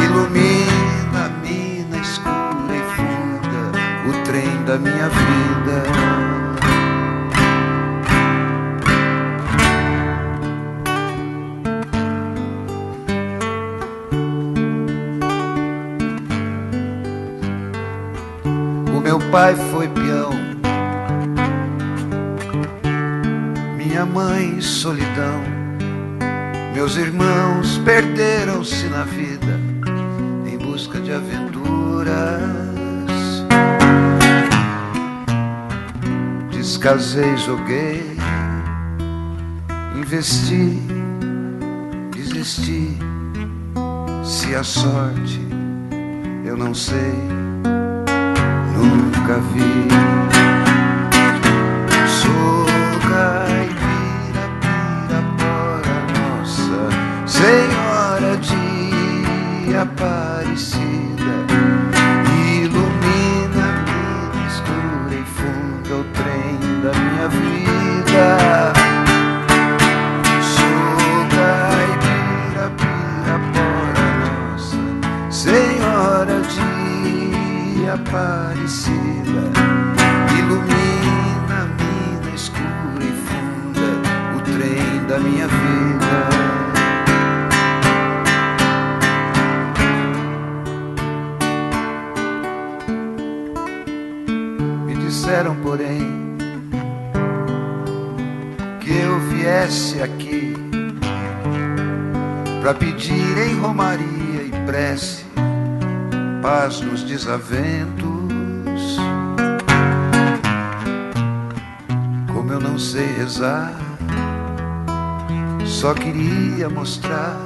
ilumina a mina escura e funda o trem da minha vida. O meu pai foi peão, minha mãe solidão, meus irmãos perderam-se na vida em busca de aventuras. Descasei, joguei, investi, desisti. Se a sorte eu não sei, nunca vi. Sou caipira, pirapora nossa Senhora de Aparecida, ilumina a mina escura e funda o trem da minha vida. Sou caipira, pirapora nossa Senhora de Aparecida, ilumina a mina escura e funda o trem da minha vida. Me disseram, porém, que eu viesse aqui pra pedir em romaria e prece paz nos desaventos. Como eu não sei rezar, só queria mostrar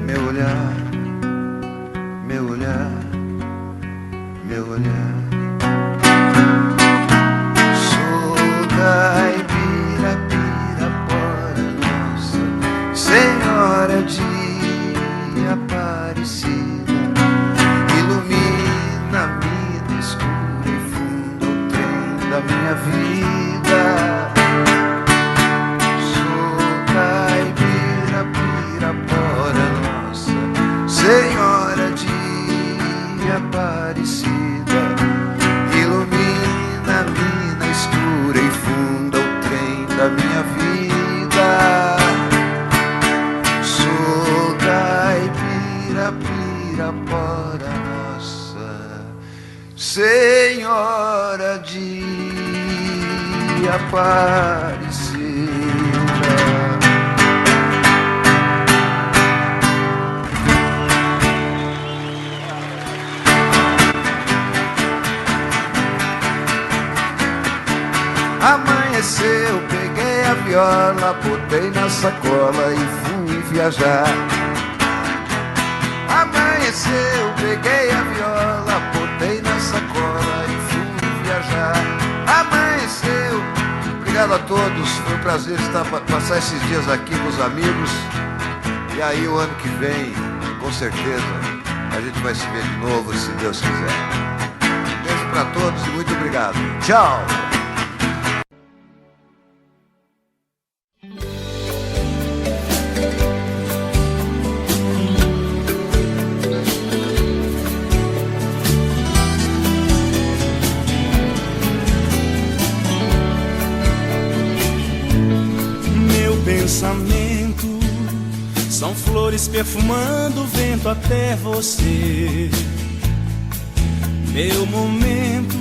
meu olhar, meu olhar, meu olhar. Sou caipira, pirapora nossa Senhora de Aparecida, ilumina a mina escura e funda o trem da minha vida. Sou caipira, pirapora nossa Senhora de Aparecida, ilumina a mina escura e funda o trem da minha vida. Sou caipira, pirapora nossa Senhora de Aparecida. Amanheceu, peguei a viola, botei na sacola e fui viajar. Amanheceu, Amanheceu, peguei a viola, botei na sacola e fui viajar. Amanheceu. Obrigado a todos, foi um prazer passar esses dias aqui com os amigos. E aí o ano que vem, com certeza, a gente vai se ver de novo, se Deus quiser. Beijo pra todos e muito obrigado. Tchau! Pensamento são flores perfumando o vento até você. Meu momento,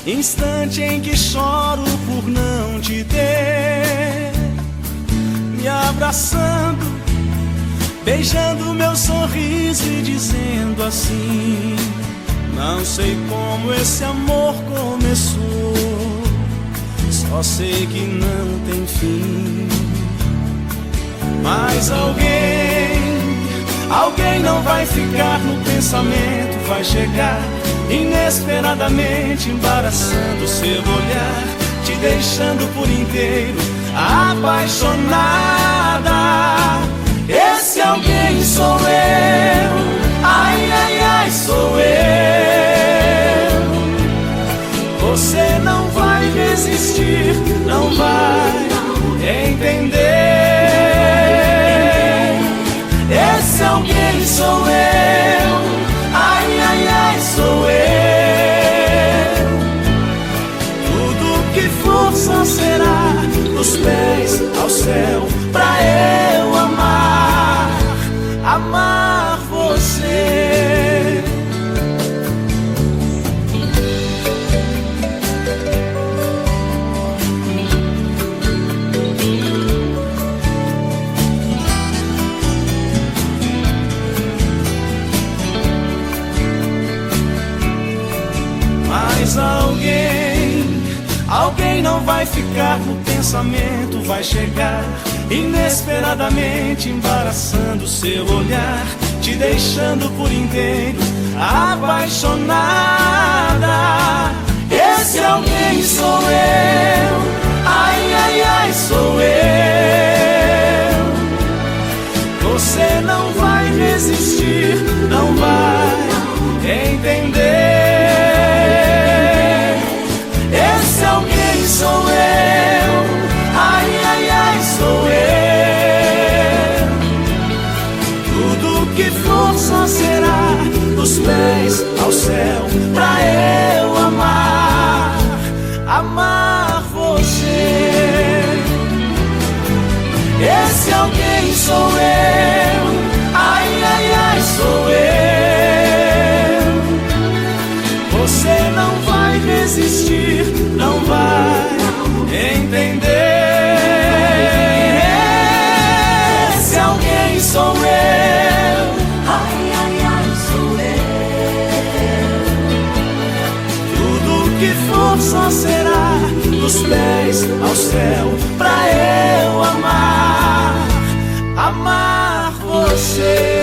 instante em que choro por não te ter. Me abraçando, beijando meu sorriso e dizendo assim: não sei como esse amor começou, só sei que não tem fim. Mas alguém não vai ficar no pensamento, vai chegar inesperadamente, embaraçando seu olhar, te deixando por inteiro apaixonada. Esse alguém sou eu, ai, ai, ai, sou eu. Você não vai resistir, não vai entender. Esse alguém sou eu, ai, ai, ai, sou eu. Tudo que for só será dos pés ao céu, pra eu amar você. Mas alguém não vai ficar no pensamento, vai chegar inesperadamente, embaraçando seu olhar, te deixando por inteiro apaixonada. Esse alguém sou eu, ai, ai, ai, sou eu. Você não vai resistir, não vai entender. Esse alguém sou eu, ai, ai, ai, sou eu. Tudo que for só será dos pés ao céu, pra eu amar você. Esse alguém sou eu, ai, ai, ai, sou eu. Você não vai resistir, não vai entender. Esse alguém sou eu, ai, ai, ai, sou eu. Tudo que for só será dos pés ao céu, pra eu amar você.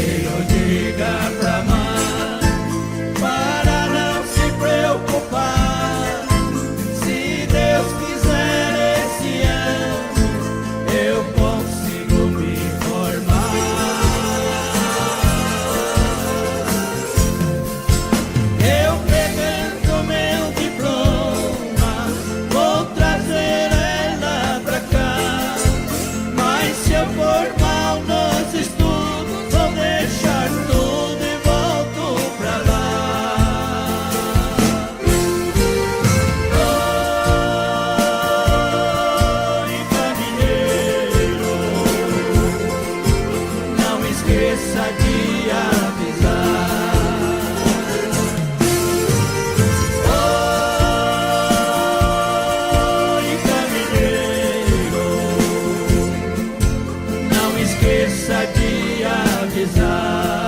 mineiro, diga pra mãe para não se preocupar. Se Deus quiser esse ano eu consigo me formar. Eu pegando meu diploma vou trazer ela pra cá. Mas se eu for mal nos estudos vou deixar tudo e volto pra lá. Oi, caminheiro, não esqueça de avisar. Oi, caminheiro, não esqueça de avisar.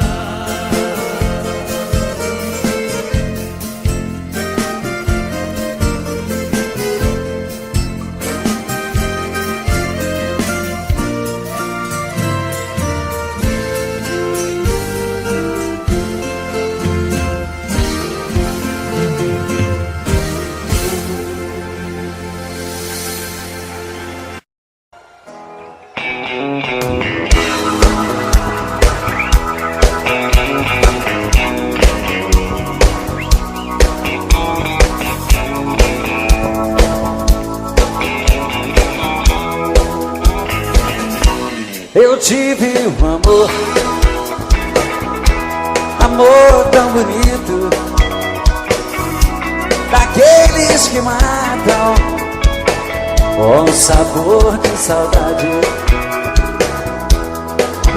Eu tive um amor, amor tão bonito, daqueles que matam com sabor de saudade.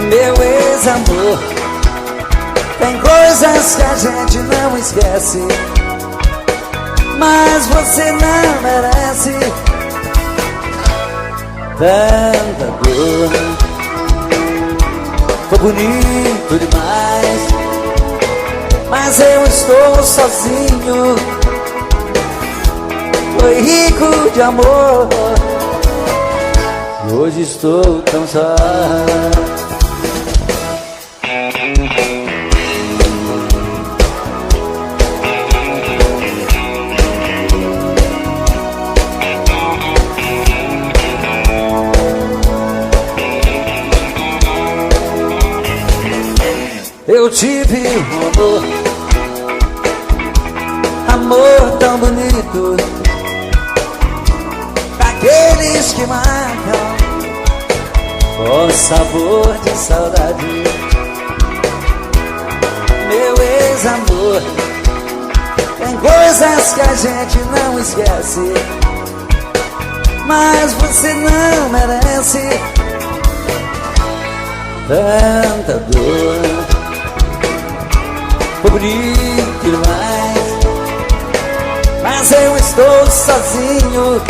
Meu ex-amor, tem coisas que a gente não esquece, mas você não merece tanta dor. Foi bonito demais, mas eu estou sozinho. Foi rico de amor e hoje estou tão só. Eu tive um amor, amor tão bonito, daqueles que marcam com sabor de saudade. Meu ex-amor, tem coisas que a gente não esquece, mas você não merece tanta dor. Foi bonito demais, mas eu estou sozinho.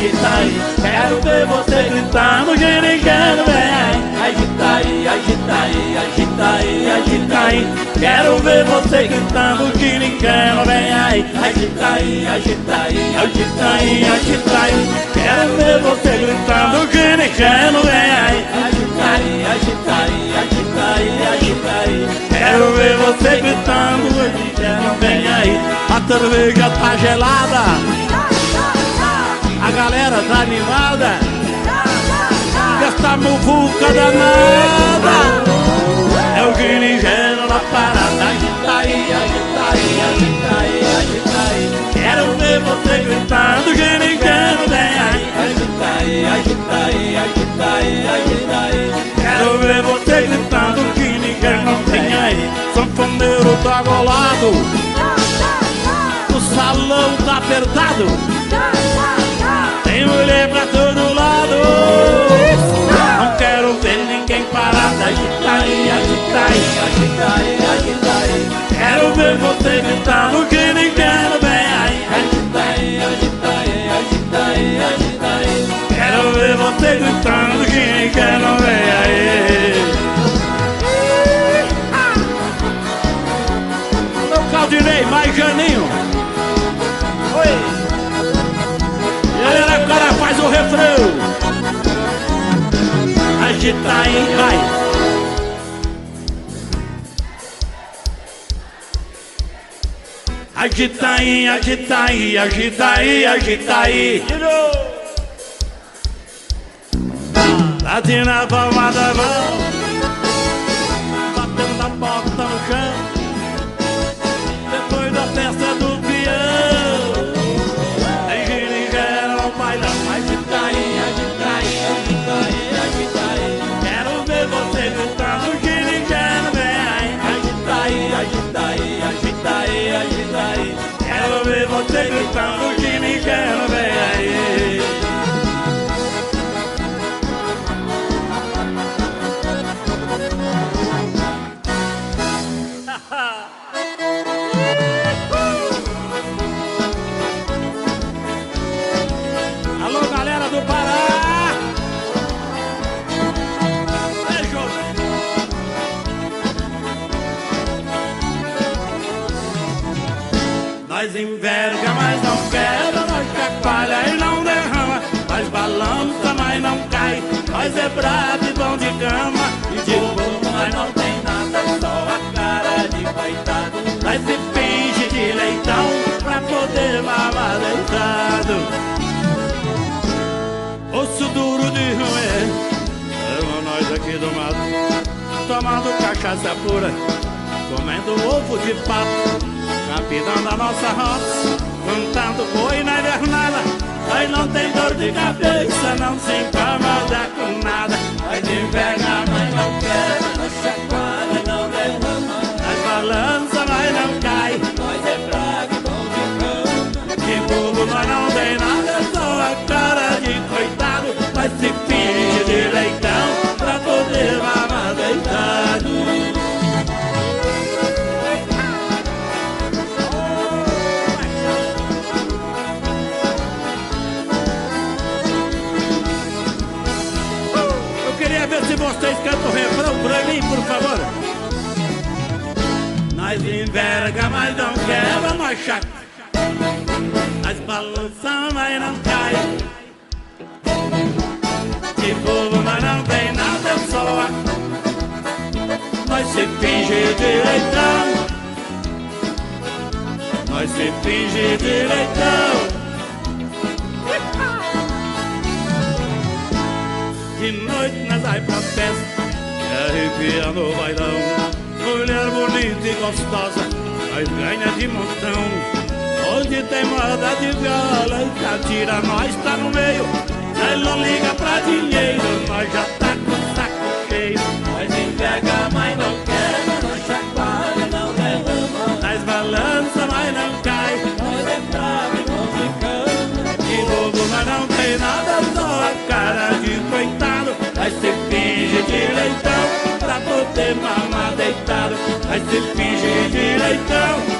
agita aí, quero ver você gritar no Jericano, vem. Agita aí, agita aí, agita aí, agita aí, Quero ver você gritando que ninguém não vem aí. Agita aí, agita aí, agita aí, agita aí. Quero ver você gritando que ninguém não vem aí. Agita aí, agita aí, agita aí, agita aí. Quero ver você gritando que ninguém não vem aí. A cerveja tá gelada, a galera tá animada, essa muvuca danada. É o gringeno na parada. Agita aí, agita aí, agita aí, agita aí. Quero ver você gritando que ninguém não vem aí. Agita aí, agita aí, agita aí, agita aí. Quero ver você gritando que ninguém não vem aí. Sanfoneiro tá golado, o salão tá apertado, tem mulher pra todo lado. Não quero ver ninguém parado. Agita aí, agita aí, agita aí, agita aí. Quero ver você gritando que ninguém não vem aí. Agita aí, agita aí, agita aí, agita aí. Quero ver você gritando que ninguém não vem aí. Alô, Claudinei, mais Janinho. Oi. E aí, agora faz o refrão. Agita aí, vai. Agita aí, agita aí, agita aí, agita aí. Bate na palma da mão, batendo a porta no chão. Depois da festa do peão, tem geringueira no bailão. Agita aí, agita aí, agita aí, agita aí. Quero ver você gritando que ninguém não vem aí. Agita aí, agita aí, agita aí, agita aí. Quero ver você gritando que ninguém não vem aí. Alô, galera do Pará! Beijo! Nós enverga, mas não quebra. Nós chacoalha e não derrama. Nós balança, mas não cai. Nós é brabo e bom de cama. E de bobo nós não tem nada, só a cara de coitado. Nós se finge de leitão pra poder mamar deitado. Osso duro de roer, estamos nós aqui do mato, tomando cachaça pura, comendo ovo de pato, capitão da nossa roça, cantando boi na invernada. Nós não tem dor de cabeça, não se incomoda com nada. Nós inverna, mas não quebra, nós chacoalha, não derrama. Nós balança, mas não cai. Nós é fraco, bom de cama. De bobo nós não tem nada, só a cara de coitado. Nós se finge de leitão pra poder mamar deitado. Eu queria ver se vocês cantam o refrão pra mim, por favor. Nós enverga, mas não quebra, nós chacoalha. Nós balançamos, mas não cai. De bobo, mas não tem nada, só a... Nós se finge de leitão. Nós se finge de leitão. De noite nós vai pra festa, arrepiando o bailão. Mulher bonita e gostosa, nós ganha de montão. Onde tem moda de viola e catira, nós tá no meio. Nós não liga pra dinheiro, nós já tá com o saco cheio. Nós enverga, mas não quebra, nós chacoalha, não derrama. Nós balança, mas não cai. Nós é bravo e não ficamos. De bobo, mas não tem nada, só a cara de coitado. Nós se finge de leitão pra poder mamar deitado. Nós se finge de leitão